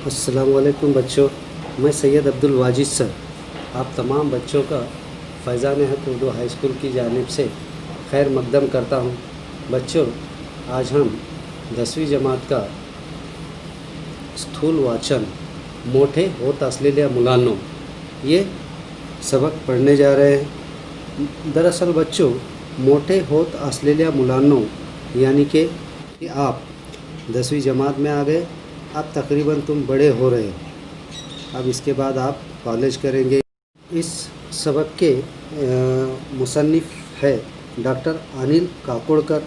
अस्सलाम वालेकुम बच्चों। मैं सैयद अब्दुल वाजिद सर आप तमाम बच्चों का फैज़ान हक उर्दू हाई स्कूल की जानिब से खैर मकदम करता हूँ। बच्चों, आज हम 10वीं जमात का स्थूल वाचन मोठे होत असलेल्या मुलांनो ये सबक पढ़ने जा रहे हैं। दरअसल बच्चों, मोठे होत असलेल्या मुलांनो यानी कि आप 10वीं जमात में आ गए। अब तकरीबन तुम बड़े हो रहे हो। अब इसके बाद आप कॉलेज करेंगे। इस सबक के मुसन्निफ़ है डॉक्टर अनिल काकोडकर।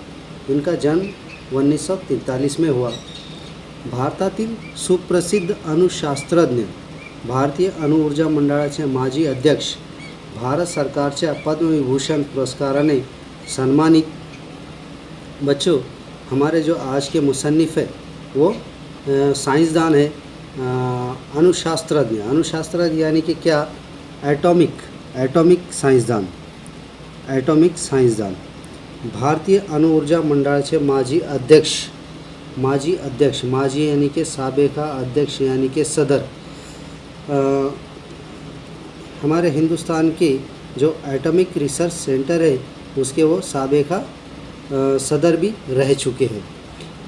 इनका जन्म 1943 में हुआ। भारतातील सुप्रसिद्ध अणुशास्त्रज्ञ, भारतीय अणुऊर्जा मंडळाचे माजी अध्यक्ष, भारत सरकारच्या पद्मविभूषण पुरस्काराने सन्मानित। बच्चों, हमारे जो आज के मुसन्निफ़ है वो साइंसदान है, अणुशास्त्रज्ञ यानी कि क्या, एटॉमिक साइंसदान, भारतीय अणुऊर्जा मंडळाचे माजी यानी कि साबिका अध्यक्ष यानी कि सदर। हमारे हिंदुस्तान के जो एटॉमिक रिसर्च सेंटर है उसके वो साबिका सदर भी रह चुके हैं।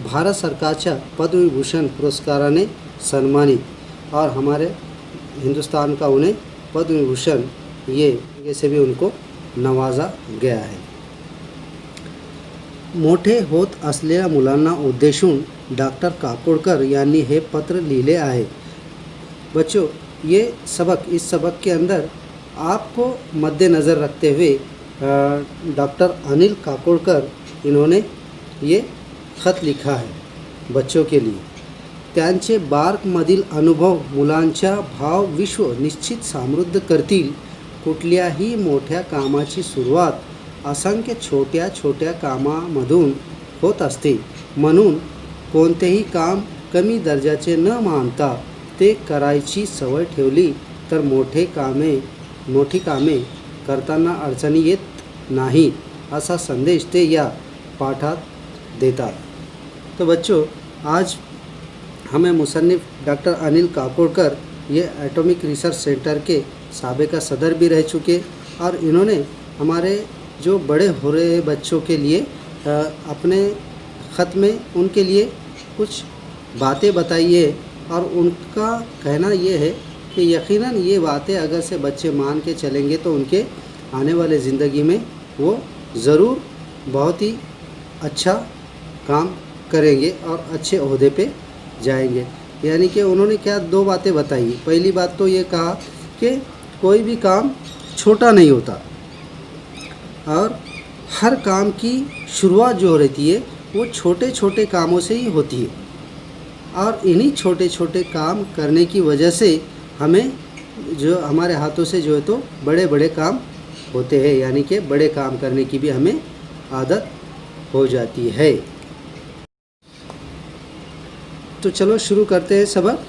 भारत सरकारच्या पद्मविभूषण पुरस्काराने सन्मानित और हमारे हिंदुस्तान का उन्हें पद्मविभूषण ये से भी उनको नवाजा गया है। मोठे होत असलेल्या मुलांना उद्देशून डॉक्टर काकोडकर यांनी हे पत्र लिहिले आहे। बच्चों, इस सबक के अंदर आपको मद्देनज़र रखते हुए डॉक्टर अनिल काकोडकर इन्होंने ये खत लिखा है बच्चों के लिए। त्यांचे बार्कमधील अनुभव मुलांच्या भाव विश्व निश्चित समृद्ध करतील। कुठल्याही मोठ्या कामाची सुरुवात असंख्य छोट्या छोट्या कामामधून होत असते, म्हणून कोणतेही काम कमी दर्जाचे न मानता ते करायची सवय ठेवली तर मोठी कामे करताना अडचणी येत नाही, असा संदेश ते या पाठात देतात। तो बच्चों, आज हमें मुसन्निफ़ डॉक्टर अनिल काकोडकर ये एटॉमिक रिसर्च सेंटर के साबिका सदर भी रह चुके और इन्होंने हमारे जो बड़े हो रहे बच्चों के लिए अपने ख़त में उनके लिए कुछ बातें बताई है और उनका कहना ये है कि यकीनन ये बातें अगर से बच्चे मान के चलेंगे तो उनके आने वाले ज़िंदगी में वो ज़रूर बहुत ही अच्छा काम करेंगे और अच्छे ओहदे पे जाएंगे। यानी कि उन्होंने क्या दो बातें बताई। पहली बात तो ये कहा कि कोई भी काम छोटा नहीं होता और हर काम की शुरुआत जो रहती है वो छोटे छोटे कामों से ही होती है और इन्हीं छोटे छोटे काम करने की वजह से हमें जो हमारे हाथों से जो है तो बड़े बड़े काम होते हैं, यानी कि बड़े काम करने की भी हमें आदत हो जाती है। तो चलो शुरू करते हैं सबक।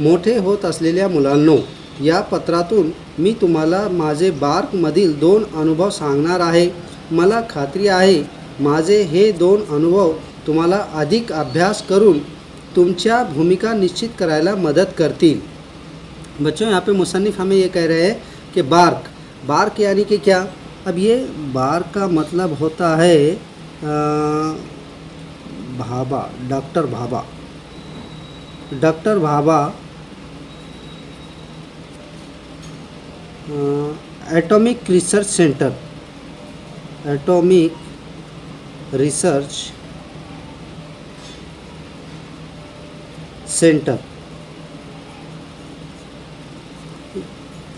मोठे होत असलेल्या मुलांनो, या पत्रातून मी तुम्हाला माझे बार्कमधील 2 अनुभव सांगणार आहे। मला खात्री आहे माझे हे 2 अनुभव तुम्हाला अधिक अभ्यास करून तुमच्या भूमिका निश्चित करायला मदत करतील। बच्चों, यहाँ पे मुसन्निफ़ हमें ये कह रहे हैं कि बार्क यानी कि क्या। अब ये बार्क का मतलब होता है Bhabha, doctor Bhabha atomic research centre,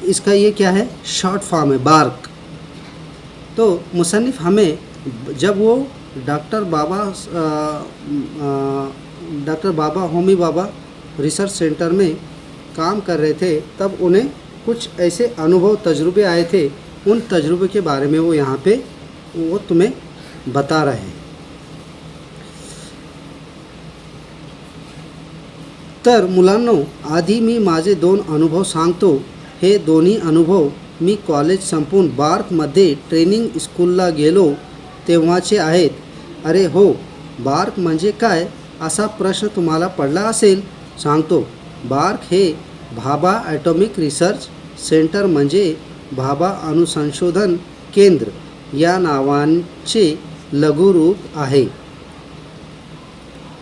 इसका ये क्या है, शॉर्ट फॉर्म है बार्क। तो मुसन्निफ़ हमें जब वो डॉक्टर बाबा होमी बाबा रिसर्च सेंटर में काम कर रहे थे तब उन्हें कुछ ऐसे अनुभव तजुर्बे आए थे। उन तजुर्बे के बारे में वो यहाँ पे वो तुम्हें बता रहे हैं। तर मुलांनो, आधी मी माझे 2 अनुभव सांगतो। हे दोन्ही अनुभव मी कॉलेज संपून बार्कमध्ये ट्रेनिंग स्कूलला गेलो तेव्हाचे आहेत। अरे हो, बार्क म्हणजे काय असा प्रश्न तुम्हाला पडला असेल, सांगतो। बार्क हे भाभा ॲटॉमिक रिसर्च सेंटर म्हणजे भाभा अणुसंशोधन केंद्र या नावांचे लघुरूप आहे।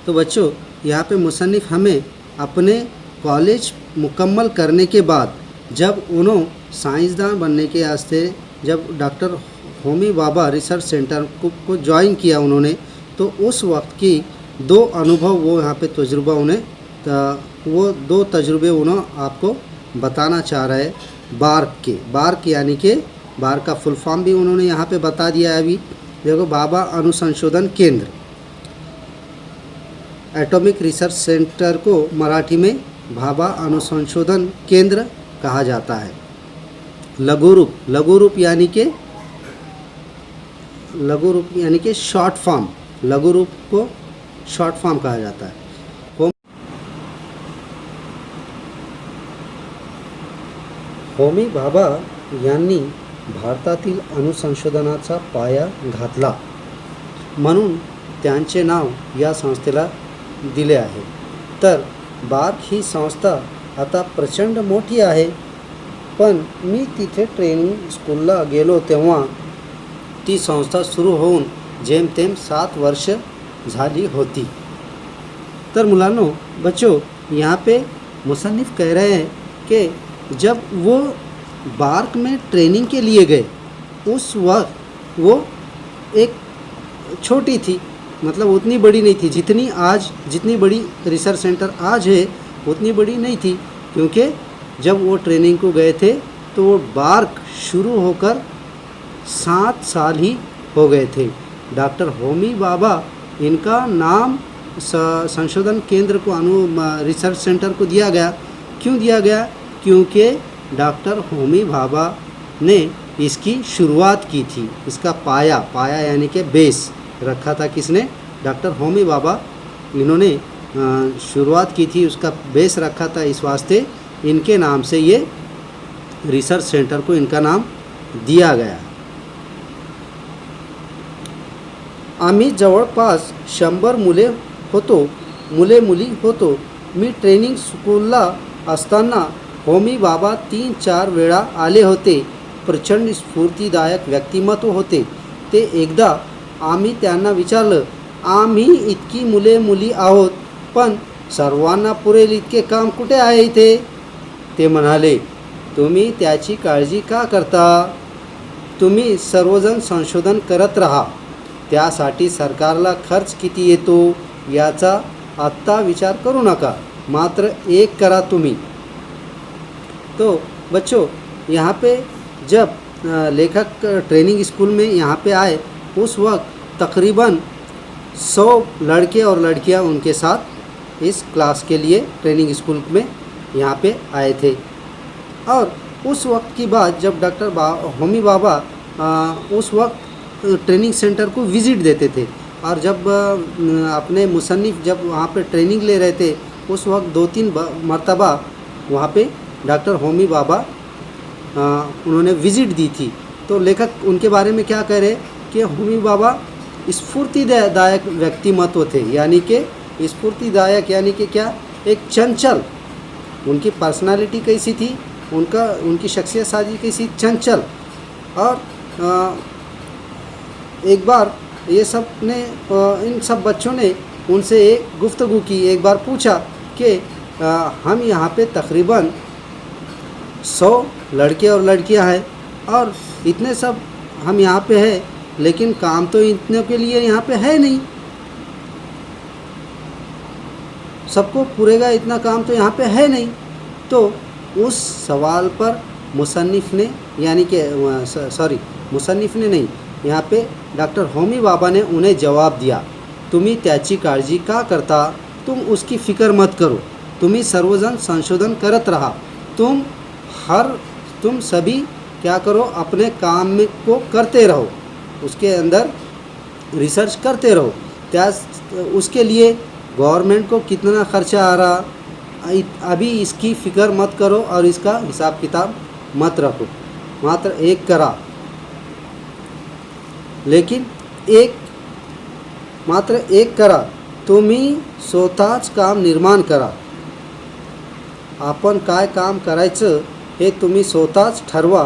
तो बच्चों, यहाँ पे मुसन्निफ़ हमें अपने कॉलेज मुकम्मल करने के बाद जब उन्होंने साइंसदान बनने के वास्ते जब doctor Homi Bhabha research centre को ज्वाइन किया उन्होंने, तो उस वक्त की 2 अनुभव वो यहाँ पे तजुर्बा उन्हें वो 2 तजुर्बे उन्होंने आपको बताना चाह रहे हैं बार्क के। बार्क यानी कि बार्क का फुल फॉर्म भी उन्होंने यहाँ पे बता दिया है। अभी देखो, भाभा अनुसंशोधन केंद्र, एटॉमिक रिसर्च सेंटर को मराठी में भाभा अनुसंशोधन केंद्र कहा जाता है। लघुरूप यानी कि शॉर्ट फॉर्म, लघुरूप को शॉर्ट फॉर्म कहा जाता है। होमी भाभा यांनी भारतातील अणुसंशोधनाचा पाया घातला म्हणून त्यांचे नाव या संस्थेला दिले आहे। तर बार्क ही संस्था आता प्रचंड मोठी आहे, पण मी तिथे ट्रेनिंग स्कूलला गेलो तेव्हा ती संस्था सुरू होऊन जेमतेम 7 वर्ष झाली होती। तर मुलांनो, बच्चों, यहाँ पे मुसन्निफ़ कह रहे हैं कि जब वो बार्क में ट्रेनिंग के लिए गए उस वक्त वो एक छोटी थी, मतलब उतनी बड़ी नहीं थी जितनी बड़ी रिसर्च सेंटर आज है उतनी बड़ी नहीं थी, क्योंकि जब वो ट्रेनिंग को गए थे तो वो बार्क शुरू होकर 7 साल ही हो गए थे। डॉक्टर होमी भाभा, इनका नाम संशोधन केंद्र को रिसर्च सेंटर को दिया गया। क्यों दिया गया? क्योंकि डॉक्टर होमी भाभा ने इसकी शुरुआत की थी। इसका पाया यानी कि बेस रखा था किसने? डॉक्टर होमी भाभा। इन्होंने शुरुआत की थी, उसका बेस रखा था, इस वास्ते इनके नाम से ये रिसर्च सेंटर को इनका नाम दिया गया। आम्ही जवळपास 100 मुले मुली होतो। मी ट्रेनिंग स्कूलला असताना होमी भाभा 3-4 वेळा आले होते। प्रचंड स्फूर्तिदायक व्यक्तिमत्व होते ते। एकदा आम्ही त्यांना विचारलं, आम्ही इतकी मुले मुली आहोत, पण सर्वांना पुरेल इतके काम कुठे आहे इथे? ते म्हणाले, तुम्ही त्याची काळजी का करता? तुम्ही सर्वजण संशोधन करत राहा, त्यासाठी सरकारला खर्च किती येतो याचा आत्ता विचार करू नका, मात्र एक करा तुम्ही। तो बच्चों, यहाँ पे जब लेखक ट्रेनिंग स्कूल में यहाँ पे आए उस वक्त तकरीबन 100 लड़के और लड़कियाँ उनके साथ इस क्लास के लिए ट्रेनिंग स्कूल में यहाँ पे आए थे। और उस वक्त की बात, जब डॉक्टर होमी भाभा उस वक्त ट्रेनिंग सेंटर को विज़िट देते थे, और जब अपने मुसन्निफ़ जब वहाँ पे ट्रेनिंग ले रहे थे उस वक्त 2-3 मरतबा वहाँ पे डॉक्टर होमी भाभा उन्होंने विज़िट दी थी। तो लेखक उनके बारे में क्या कह रहे कि होमी भाभा स्फूर्तिदायक व्यक्तिमत्व थे। यानी कि स्फूर्तिदायक यानी कि क्या? एक चंचल, उनकी पर्सनालिटी कैसी थी, उनकी शख्सियत साजी कैसी? चंचल। और एक बार ये सब ने इन सब बच्चों ने उनसे एक गुफ्तगू की। एक बार पूछा कि हम यहाँ पे तकरीबन 100 लड़के और लड़कियाँ हैं और इतने सब हम यहाँ पे हैं, लेकिन काम तो इतने के लिए यहाँ पे है नहीं, सबको पूरेगा इतना काम तो यहाँ पे है नहीं। तो उस सवाल पर मुसन्निफ़ ने, यानी कि मुसन्निफ़ ने नहीं, यहाँ पे डॉक्टर होमी भाभा ने उन्हें जवाब दिया, तुम्ही त्याची काळजी का करता? तुम उसकी फ़िक्र मत करो, तुम्ही सर्वजन संशोधन करत रहा, तुम सभी क्या करो? अपने काम में को करते रहो, उसके अंदर रिसर्च करते रहो। उसके लिए गवर्नमेंट को कितना खर्चा आ रहा, अभी इसकी फ़िक्र मत करो और इसका हिसाब किताब मत रखो, मात्र एक करा, लेकिन मात्र एक करा, तुम्ही स्वतःच काम निर्माण करा। आपण काय काम करायचं हे तुम्ही स्वतःच ठरवा.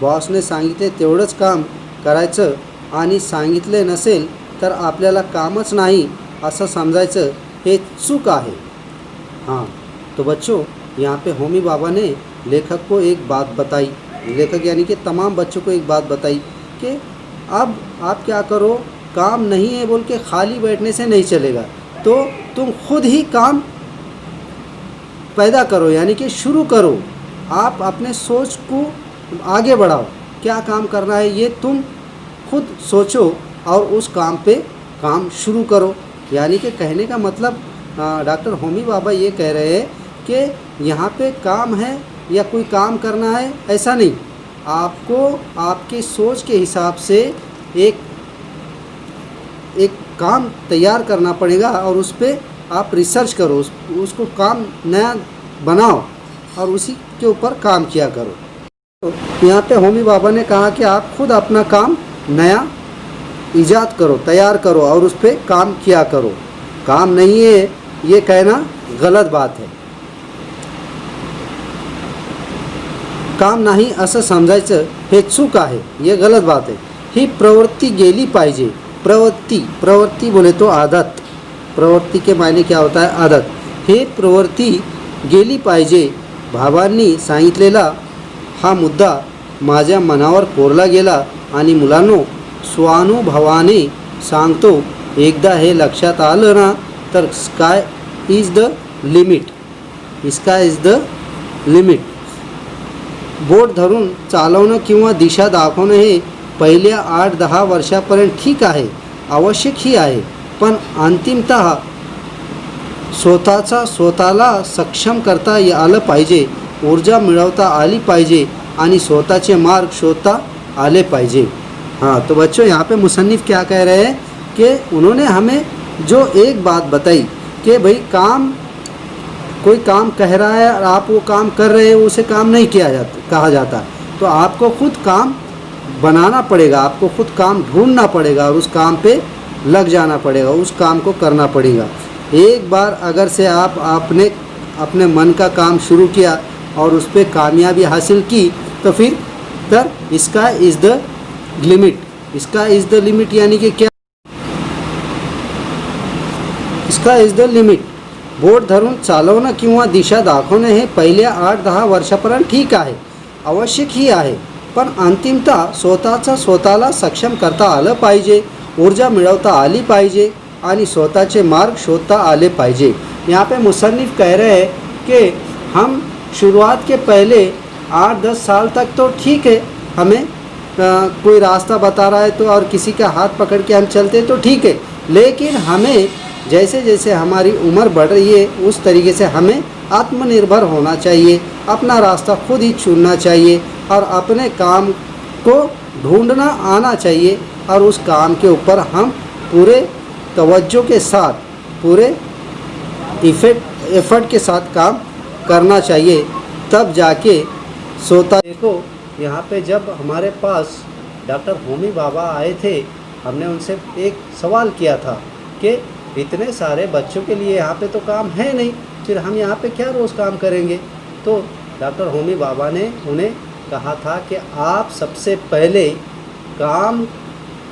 बॉसने सांगितले तेवढंच काम करायचं आणि सांगितले नसेल तर आपल्याला कामच नाही असं समजायचं, हे चूक आहे. हाँ, तो बच्चों यहाँ पे होमी बाबा ने लेखक को एक बात बताई, लेखक यानी कि तमाम बच्चों को एक बात बताई कि अब आप क्या करो, काम नहीं है बोल के खाली बैठने से नहीं चलेगा, तो तुम खुद ही काम पैदा करो, यानी कि शुरू करो. आप अपने सोच को आगे बढ़ाओ, क्या काम करना है ये तुम खुद सोचो और उस काम पे काम शुरू करो. यानी कि कहने का मतलब डॉक्टर होमी बाबा ये कह रहे हैं कि यहाँ पे काम है या कोई काम करना है ऐसा नहीं, आपको आपकी सोच के हिसाब से एक काम तैयार करना पड़ेगा और उस पर आप रिसर्च करो, उसको काम नया बनाओ और उसी के ऊपर काम किया करो. तो यहाँ पे होमी बाबा ने कहा कि आप खुद अपना काम नया ईजाद करो, तैयार करो और उस पर काम किया करो. काम नहीं है ये कहना गलत बात है. काम नाही असं समजायचं हे चूक आहे, ये गलत बात है. ही प्रवृत्ति गेली पाहिजे. प्रवृत्ति बोले तो आदत. प्रवृत्ति के मायने क्या होता है? आदत. हे प्रवृत्ति गेली पाहिजे. भावांनी सांगितलेला हा मुद्दा माझ्या मनावर कोरला गेला आणि मुलांनो, स्वानुभवाने सांगतो, एकदा हे लक्षात आलं ना तर sky is the limit. Sky is the limit. Boat धरून चालवणं किंवा दिशा दाखवणं हे पहिल्या 8-10 वर्षापर्यंत ठीक आहे, आवश्यकही आहे, पण अंतिमतः स्वतःला सक्षम करता आलं पाहिजे, ऊर्जा मिळवता आली पाहिजे आणि स्वतःचे मार्ग शोधता आले पाहिजे. हाँ, तो बच्चों यहाँ पे मुसन्निफ़ क्या कह रहे हैं कि उन्होंने हमें जो एक बात बताई कि भाई कोई काम कह रहा है और आप वो काम कर रहे हो, उसे काम नहीं कहा जाता. तो आपको खुद काम बनाना पड़ेगा, आपको खुद काम ढूंढना पड़ेगा और उस काम पे लग जाना पड़ेगा, उस काम को करना पड़ेगा. एक बार अगर से आप आपने अपने मन का काम शुरू किया और उस पर कामयाबी हासिल की तो फिर इसका इज़ द लिमिट. इसका इज़ द लिमिट यानी कि क्या? इसका इज़ द लिमिट. बोट धरून चालवणं किंवा दिशा दाखवणं हे पहिल्या 8-10 वर्षापर्यंत ठीक आहे, आवश्यकही आहे, पण अंतिमतः स्वतःला सक्षम करता आलं पाहिजे, ऊर्जा मिळवता आली पाहिजे आणि स्वतःचे मार्ग शोधता आले पाहिजे. यहाँ पे मुसन्निफ़ कह रहे हैं कि हम शुरुआत के पहले 8-10 साल तक तो ठीक है, हमें कोई रास्ता बता रहा है तो और किसी का हाथ पकड़ के हम चलते तो ठीक है, लेकिन हमें जैसे जैसे हमारी उम्र बढ़ रही है उस तरीके से हमें आत्मनिर्भर होना चाहिए, अपना रास्ता खुद ही चुनना चाहिए और अपने काम को ढूंढना आना चाहिए और उस काम के ऊपर हम पूरे तवज्जो के साथ, पूरे एफर्ट के साथ काम करना चाहिए, तब जाके सोता. देखो यहाँ पे जब हमारे पास डॉक्टर होमी बाबा आए थे, हमने उनसे एक सवाल किया था कि इतने सारे बच्चों के लिए यहाँ पे तो काम है नहीं, फिर हम यहाँ पे क्या रोज़ काम करेंगे. तो डॉक्टर होमी बाबा ने उन्हें कहा था कि आप सबसे पहले काम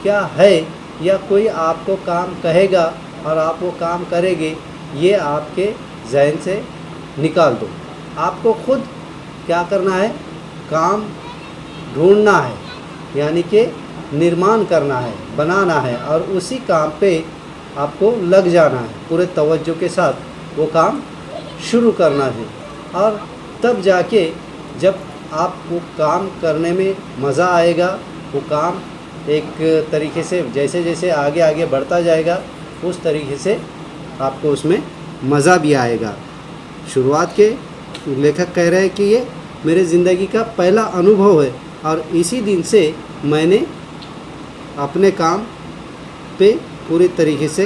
क्या है या कोई आपको काम कहेगा और आप वो काम करेंगे, ये आपके जहन से निकाल दो. आपको खुद क्या करना है? काम ढूंढना है, यानी कि निर्माण करना है, बनाना है और उसी काम पे आपको लग जाना है, पूरे तवज्जो के साथ वो काम शुरू करना है. और तब जाके जब आप वो काम करने में मज़ा आएगा, वो काम एक तरीके से जैसे जैसे आगे आगे बढ़ता जाएगा उस तरीके से आपको उसमें मज़ा भी आएगा. शुरुआत के लेखक कह रहे हैं कि ये मेरे ज़िंदगी का पहला अनुभव है और इसी दिन से मैंने अपने काम पे पूरी तरीके से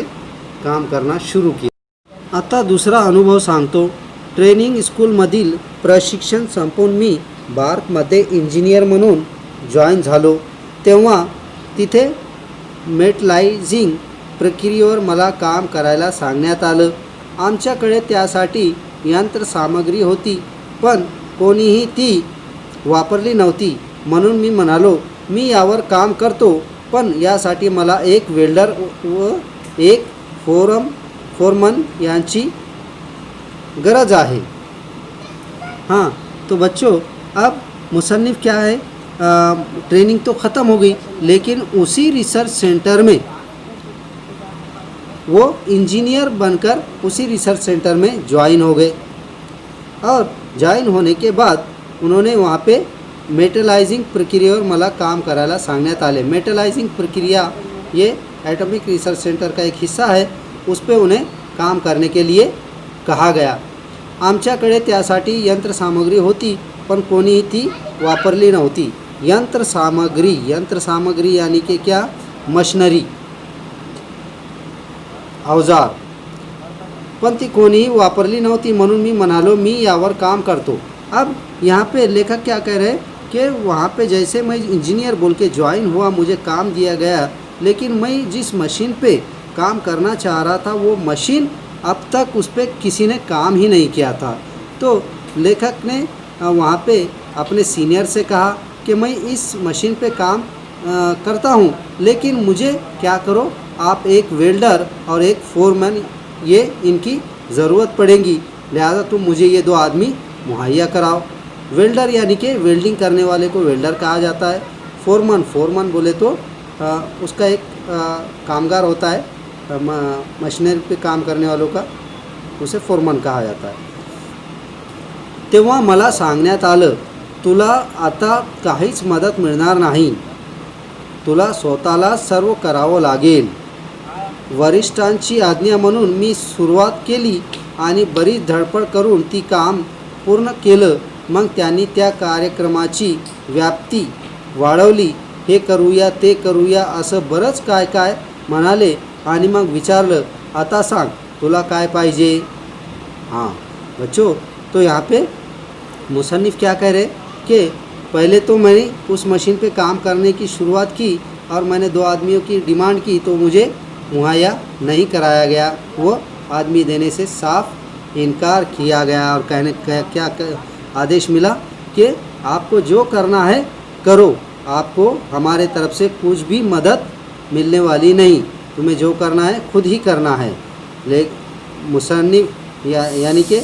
काम करना सुरू किया. आता दुसरा अनुभव सांगतो. ट्रेनिंग स्कूलमधील प्रशिक्षण संपवून मी बार्कमध्ये इंजिनियर म्हणून जॉईन झालो. तेव्हा तिथे मेटलायझिंग प्रक्रियेवर मला काम करायला सांगण्यात आलं. आमच्याकडे त्यासाठी यंत्रसामग्री होती पण कोणीही ती वापरली नव्हती. म्हणून मी म्हणालो, मी यावर काम करतो, पण यासाठी मला एक वेल्डर व एक फोरमन यांची गरज आहे. हाँ, तो बच्चों अब मुसन्निफ़ क्या है, ट्रेनिंग तो ख़त्म हो गई, लेकिन उसी रिसर्च सेंटर में वो इंजीनियर बनकर उसी रिसर्च सेंटर में ज्वाइन हो गए. और ज्वाइन होने के बाद उन्होंने वहाँ पे मेटलाइजिंग प्रक्रियेवर मला काम करायला सांगण्यात आले. मेटलाइजिंग प्रक्रिया ये एटॉमिक रिसर्च सेंटर का एक हिस्सा है, उस पे उन्हें काम करने के लिए कहा गया. आमच्याकडे त्यासाठी यंत्रसामग्री होती, पण कोणीही ती वापरली नव्हती. यंत्रसामग्री यानी कि क्या, मशनरी, अवजार, पण ती कोणीही वापरली नव्हती. म्हणून मी म्हणालो, मी यावर काम करतो. अब यहाँ पे लेखक क्या कह रहे हैं कि वहाँ पे जैसे मैं इंजीनियर बोल के ज्वाइन हुआ, मुझे काम दिया गया, लेकिन मैं जिस मशीन पे काम करना चाह रहा था वो मशीन अब तक उस पर किसी ने काम ही नहीं किया था. तो लेखक ने वहाँ पे अपने सीनियर से कहा कि मैं इस मशीन पे काम करता हूँ, लेकिन मुझे क्या करो, आप एक वेल्डर और एक फोरमैन, ये इनकी ज़रूरत पड़ेगी, लिहाजा तुम मुझे ये 2 आदमी मुहैया कराओ. वेल्डर यानी कि वेल्डिंग करने वाले को वेल्डर कहा जाता है. फोरमन बोले तो उसका एक कामगार होता है, मशीनरी पे काम करने वालों का, उसे फोरमन कहा जाता है. तेव्हा मला सांगण्यात आलं, तुला आता काहीच मदत मिळणार नाही, तुला स्वतःला सर्व करावं लागेल. वरिष्ठांची आज्ञा म्हणून मी सुरुवात केली आणि बरीच धडपड करून ती काम पूर्ण केलं. मग त्यांनी त्या कार्यक्रमाची व्याप्ती वाढवली. हे करूया ते करूया असं बरंच काय काय म्हणाले आणि मग विचारलं, आता सांग तुला काय पाहिजे. हाँ बच्चों, तो यहाँ पे मुसन्निफ़ क्या कह रहे कि पहले तो मैंने उस मशीन पे काम करने की शुरुआत की और मैंने 2 आदमियों की डिमांड की, तो मुझे मुहैया नहीं कराया गया. वो आदमी देने से साफ इनकार किया गया और क्या आदेश मिला कि आपको जो करना है करो, आपको हमारे तरफ से कुछ भी मदद मिलने वाली नहीं, तुम्हें जो करना है खुद ही करना है. मुसन्निफ़ यानी कि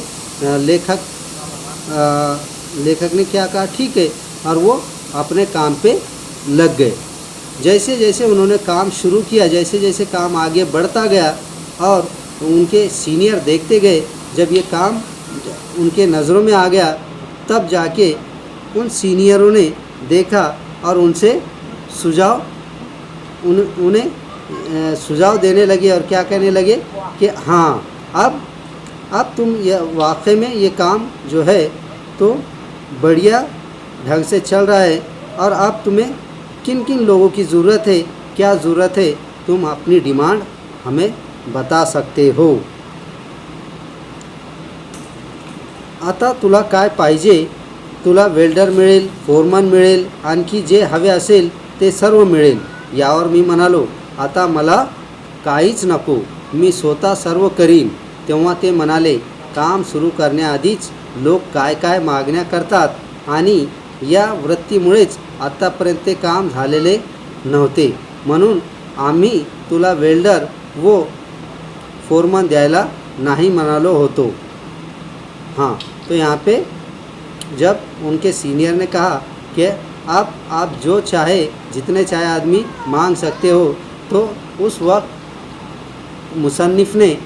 लेखक ने क्या कहा, ठीक है, और वो अपने काम पे लग गए. जैसे जैसे उन्होंने काम शुरू किया, जैसे जैसे काम आगे बढ़ता गया और उनके सीनियर देखते गए, जब ये काम उनके नज़रों में आ गया, तब जाके उन सीनियरों ने देखा और उनसे उन्हें सुझाव देने लगे और क्या कहने लगे कि हाँ, अब तुम वाकई में ये काम जो है तो बढ़िया ढंग से चल रहा है, और अब तुम्हें किन किन लोगों की ज़रूरत है, क्या ज़रूरत है, तुम अपनी डिमांड हमें बता सकते हो. आता तुला काय पाहिजे, तुला वेल्डर मिळेल, फोरमन मिळेल, आणखी जे हवे असेल ते सर्व मिळेल. यावर मी म्हणालो, आता मला काहीच नको, मी स्वतः सर्व करीन. तेव्हा ते म्हणाले, काम सुरू करण्याआधीच लोक काय काय मागण्या करतात आणि या वृत्तीमुळेच आत्तापर्यंत ते काम झालेले नव्हते, म्हणून आम्ही तुला वेल्डर व फोरमन द्यायला नाही म्हणालो होतो. हाँ, तो यहाँ पे जब उनके सीनियर ने कहा कि आप जो चाहे, जितने चाहे आदमी मांग सकते हो, तो उस वक्त मुसन्निफ़ ने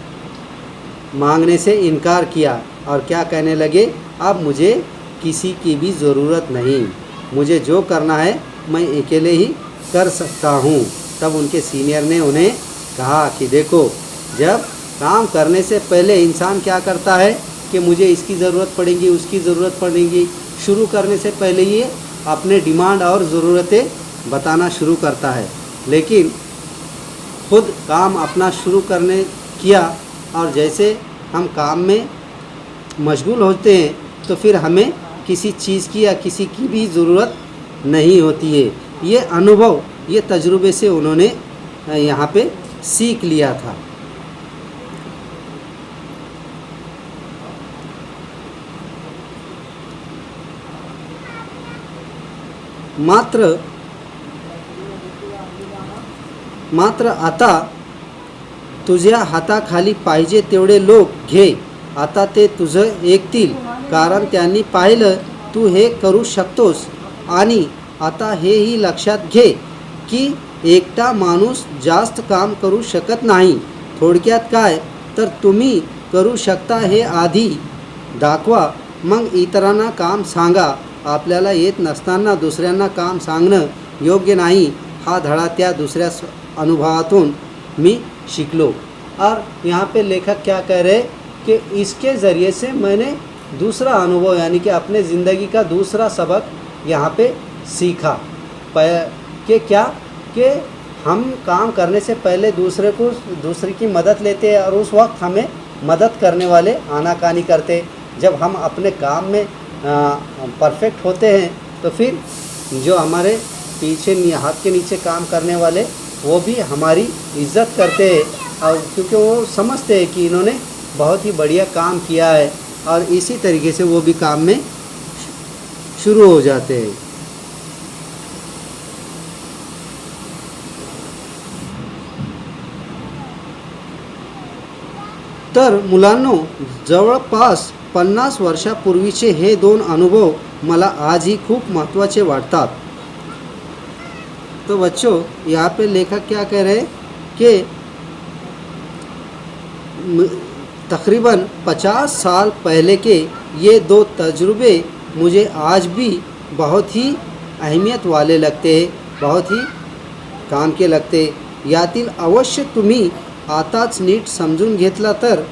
मांगने से इनकार किया और क्या कहने लगे, अब मुझे किसी की भी ज़रूरत नहीं, मुझे जो करना है मैं अकेले ही कर सकता हूँ. तब उनके सीनियर ने उन्हें कहा कि देखो, जब काम करने से पहले इंसान क्या करता है कि मुझे इसकी ज़रूरत पड़ेगी, उसकी ज़रूरत पड़ेगी, शुरू करने से पहले ये अपने डिमांड और ज़रूरतें बताना शुरू करता है. लेकिन खुद काम अपना शुरू करने किया और जैसे हम काम में मशगूल होते हैं तो फिर हमें किसी चीज़ की या किसी की भी ज़रूरत नहीं होती है. ये अनुभव, ये तजुर्बे से उन्होंने यहाँ पे सीख लिया था. मात्र आता तुझ्या हाताखाली पाहिजे तेवढे लोक घे. आता ते तुझं ऐकतील, कारण त्यांनी पाहिलं तू हे करू शकतोस. आणि आता हेही लक्षात घे की एकटा माणूस जास्त काम करू शकत नाही. थोडक्यात काय तर तुम्ही करू शकता हे आधी दाखवा, मग इतरांना काम सांगा. आपल्याला येत नसताना दुसऱ्यांना काम सांगणं योग्य नाही. हा धडा त्या दुसऱ्या अनुभवातून मी शिकलो. और यहाँ पे लेखक क्या कह रहे कि इसके ज़रिए से मैंने दूसरा अनुभव यानी कि अपने ज़िंदगी का दूसरा सबक यहाँ पे सीखा कि क्या कि हम काम करने से पहले दूसरे की मदद लेते हैं और उस वक्त हमें मदद करने वाले आनाकानी करते. जब हम अपने काम में परफेक्ट होते हैं तो फिर जो हमारे पीछे हाथ के नीचे काम करने वाले वो भी हमारी इज्जत करते हैं, और क्योंकि वो समझते हैं कि इन्होंने बहुत ही बढ़िया काम किया है, और इसी तरीके से वो भी काम में शुरू हो जाते हैं. तर मुलांनो, जवळपास 50 वर्षापूर्वीचे हे 2 अनुभव मला आजही खूप महत्त्वाचे वाटतात. तो बच्चों, यहाँ पे लेखक क्या कह रहे हैं कि तकरीबन 50 साल पहले के ये 2 तजुर्बे मुझे आज भी बहुत ही अहमियत वाले लगते हैं, बहुत ही काम के लगते. यातील अवश्य तुम्ही आताच नीट समजून घेतला तर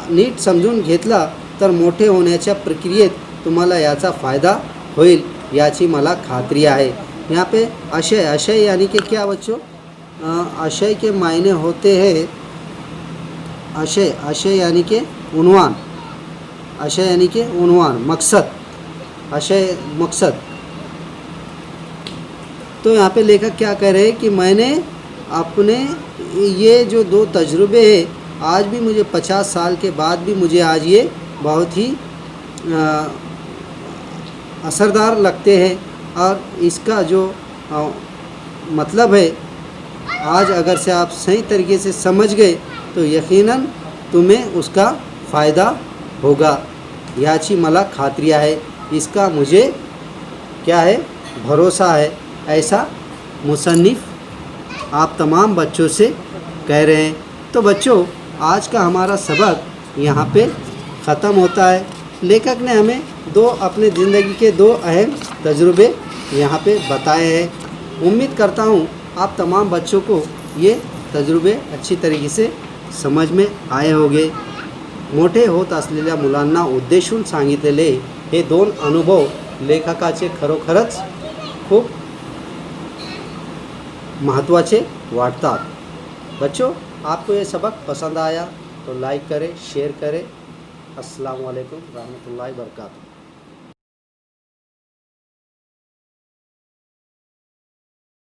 नीट समजून घेतला तर मोठे होण्याच्या प्रक्रियेत तुम्हाला याचा फायदा होईल याची मला खात्री आहे. यहाँ पे आशय यानी कि क्या बच्चों? आशय के मायने होते हैं आशय यानी कि उन्वान. आशय यानी कि उन्वान, मकसद, आशय मकसद. तो यहाँ पे लेखक क्या कह रहे हैं कि मैंने अपने ये जो 2 तजुर्बे हैं, आज भी मुझे 50 साल के बाद भी मुझे आज ये बहुत ही असरदार लगते हैं. और इसका जो मतलब है, आज अगर से आप सही तरीके से समझ गए तो यकीनन तुम्हें उसका फ़ायदा होगा याची मला खात्री आहे. इसका मुझे क्या है, भरोसा है. ऐसा मुसन्निफ़ आप तमाम बच्चों से कह रहे हैं. तो बच्चों, आज का हमारा सबक यहाँ पे ख़त्म होता है. लेखक ने हमें अपने ज़िंदगी के 2 अहम तजुर्बे यहाँ पे बताए हैं. उम्मीद करता हूँ आप तमाम बच्चों को ये तजुर्बे अच्छी तरीके से समझ में आए होंगे. मोठे होत असलेल्या मुलांना उद्देशून सांगितलेले हे 2 अनुभव लेखकाचे खरोखरच खूप महत्त्वाचे वाटतात. बच्चों, आपको ये सबक पसंद आया तो लाइक करें, शेयर करें. अस्सलाम वालेकुम रहमतुल्लाहि व बरकातहू.